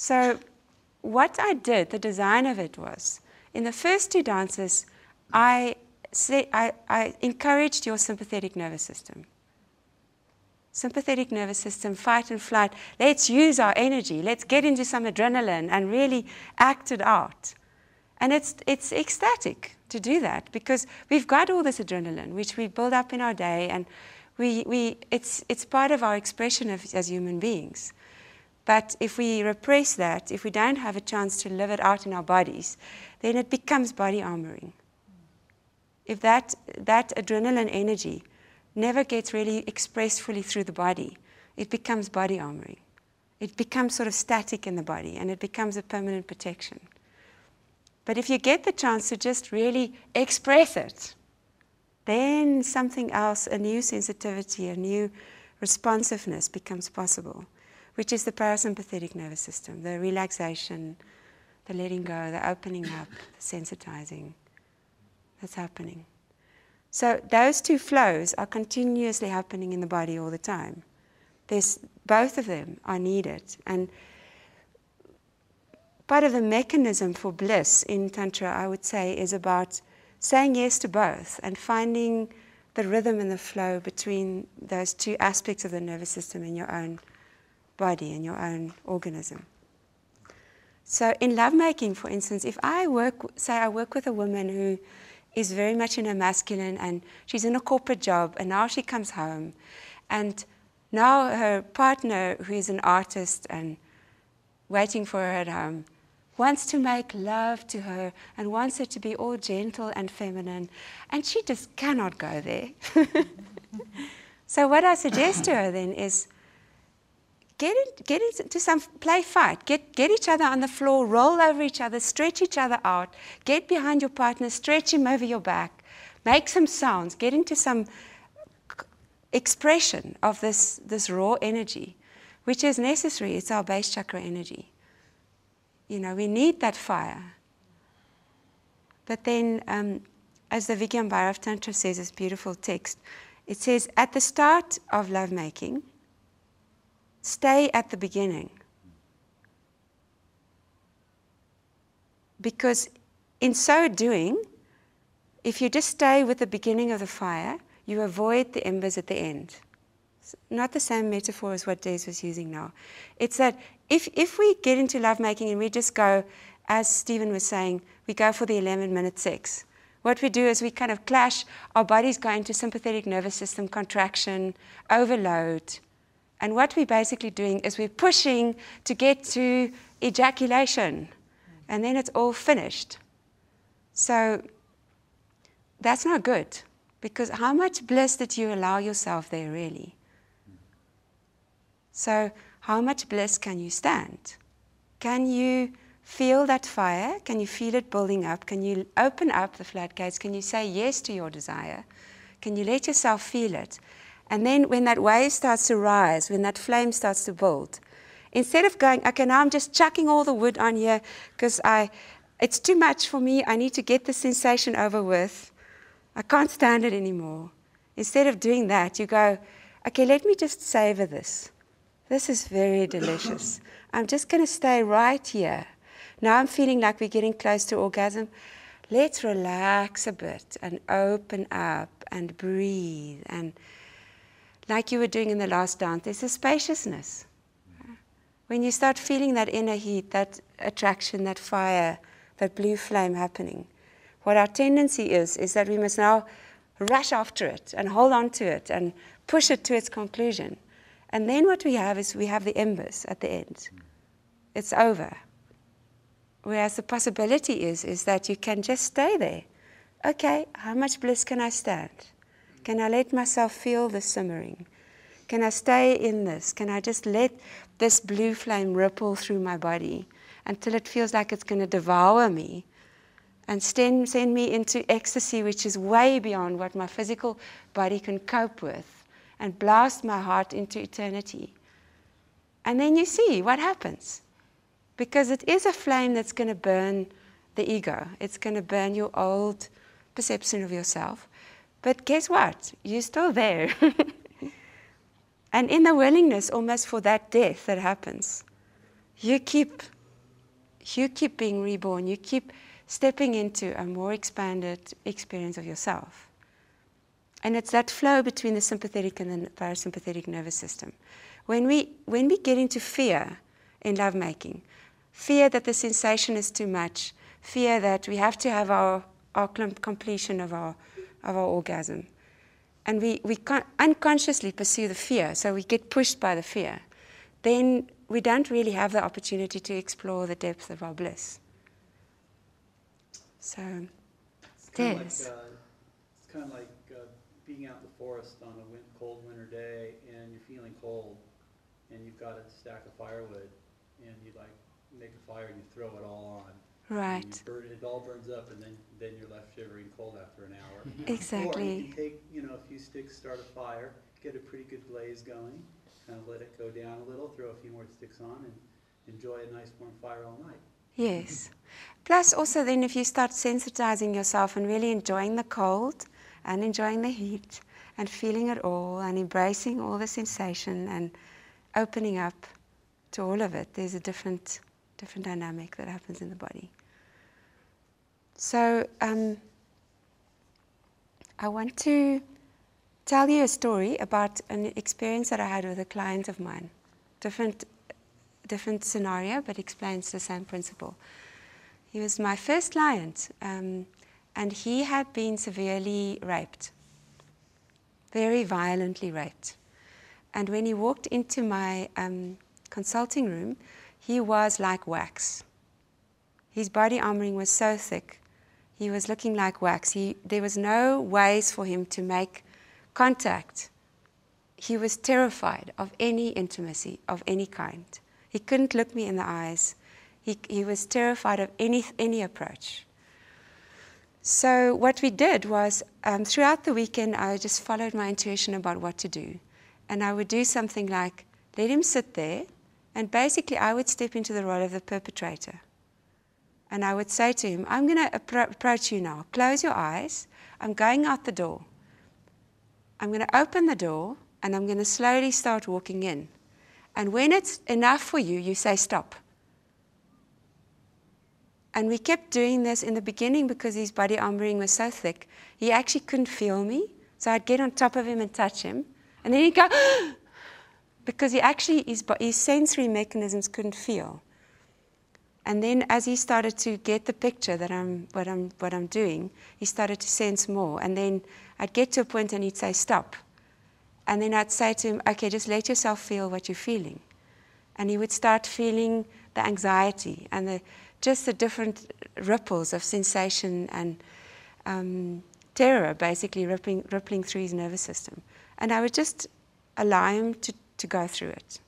So what I did, the design of it was, in the first 2 dances, I encouraged your sympathetic nervous system. Sympathetic nervous system, fight and flight. Let's use our energy. Let's get into some adrenaline and really act it out. And it's ecstatic to do that because we've got all this adrenaline, which we build up in our day, and it's part of our expression as human beings. But if we repress that, if we don't have a chance to live it out in our bodies, then it becomes body armoring. If that adrenaline energy never gets really expressed fully through the body, it becomes body armoring. It becomes sort of static in the body, and it becomes a permanent protection. But if you get the chance to just really express it, then something else, a new sensitivity, a new responsiveness becomes possible, which is the parasympathetic nervous system, the relaxation, the letting go, the opening up, the sensitizing that's happening. So those 2 flows are continuously happening in the body all the time. Both of them are needed. And part of the mechanism for bliss in Tantra, I would say, is about saying yes to both and finding the rhythm and the flow between those 2 aspects of the nervous system in your own body and your own organism. So in lovemaking, for instance, if I work with a woman who is very much in her masculine and she's in a corporate job and now she comes home and now her partner, who is an artist and waiting for her at home, wants to make love to her and wants her to be all gentle and feminine, and she just cannot go there. So what I suggest to her then is get into some play fight. Get each other on the floor, roll over each other, stretch each other out, get behind your partner, stretch him over your back, make some sounds, get into some expression of this raw energy, which is necessary. It's our base chakra energy. You know, we need that fire. But then, as the Vigyambhara of Tantra says, this beautiful text, it says, at the start of lovemaking, stay at the beginning. Because in so doing, if you just stay with the beginning of the fire, you avoid the embers at the end. It's not the same metaphor as what Des was using now. It's that if we get into lovemaking and we just go, as Stephen was saying, we go for the 11-minute sex. What we do is we kind of clash, our bodies go into sympathetic nervous system contraction, overload. And what we're basically doing is we're pushing to get to ejaculation. And then it's all finished. So that's not good. Because how much bliss did you allow yourself there, really? So how much bliss can you stand? Can you feel that fire? Can you feel it building up? Can you open up the floodgates? Can you say yes to your desire? Can you let yourself feel it? And then when that wave starts to rise, when that flame starts to build, instead of going, okay, now I'm just chucking all the wood on here because it's too much for me. I need to get the sensation over with. I can't stand it anymore. Instead of doing that, you go, okay, let me just savor this. This is very delicious. I'm just going to stay right here. Now I'm feeling like we're getting close to orgasm. Let's relax a bit and open up and breathe. And like you were doing in the last dance, there's a spaciousness. When you start feeling that inner heat, that attraction, that fire, that blue flame happening, what our tendency is that we must now rush after it and hold on to it and push it to its conclusion. And then what we have is we have the embers at the end. It's over. Whereas the possibility is that you can just stay there. Okay, how much bliss can I stand? Can I let myself feel the simmering? Can I stay in this? Can I just let this blue flame ripple through my body until it feels like it's going to devour me and send me into ecstasy, which is way beyond what my physical body can cope with, and blast my heart into eternity. And then you see what happens. Because it is a flame that's going to burn the ego. It's going to burn your old perception of yourself. But guess what? You're still there. And in the willingness almost for that death that happens, you keep being reborn. You keep stepping into a more expanded experience of yourself. And it's that flow between the sympathetic and the parasympathetic nervous system. When we get into fear in lovemaking, fear that the sensation is too much, fear that we have to have our completion of our orgasm, and we unconsciously pursue the fear, so we get pushed by the fear, then we don't really have the opportunity to explore the depth of our bliss. So, it's kind of like being out in the forest on a cold winter day, and you're feeling cold, and you've got a stack of firewood, and you like make a fire and you throw it all on. right. It all burns up, and then you're left shivering cold after an hour. Exactly. Or you can take a few sticks, start a fire, get a pretty good blaze going, kind of let it go down a little, throw a few more sticks on, and enjoy a nice warm fire all night. Yes. Plus also then if you start sensitizing yourself and really enjoying the cold and enjoying the heat and feeling it all and embracing all the sensation and opening up to all of it, there's a different dynamic that happens in the body. So I want to tell you a story about an experience that I had with a client of mine. Different scenario, but explains the same principle. He was my first client, and he had been severely raped, very violently raped. And when he walked into my consulting room, he was like wax. His body armoring was so thick. He was looking like wax. There was no ways for him to make contact. He was terrified of any intimacy of any kind. He couldn't look me in the eyes. He was terrified of any approach. So what we did was, throughout the weekend, I just followed my intuition about what to do. And I would do something like, let him sit there, and basically I would step into the role of the perpetrator. And I would say to him, I'm going to approach you now. Close your eyes. I'm going out the door. I'm going to open the door, and I'm going to slowly start walking in. And when it's enough for you, you say stop. And we kept doing this in the beginning because his body armoring was so thick. He actually couldn't feel me. So I'd get on top of him and touch him. And then he'd go, because his sensory mechanisms couldn't feel. And then as he started to get the picture that what I'm doing, he started to sense more. And then I'd get to a point and he'd say stop. And then I'd say to him, okay, just let yourself feel what you're feeling. And he would start feeling the anxiety and just the different ripples of sensation and terror basically rippling through his nervous system. And I would just allow him to go through it.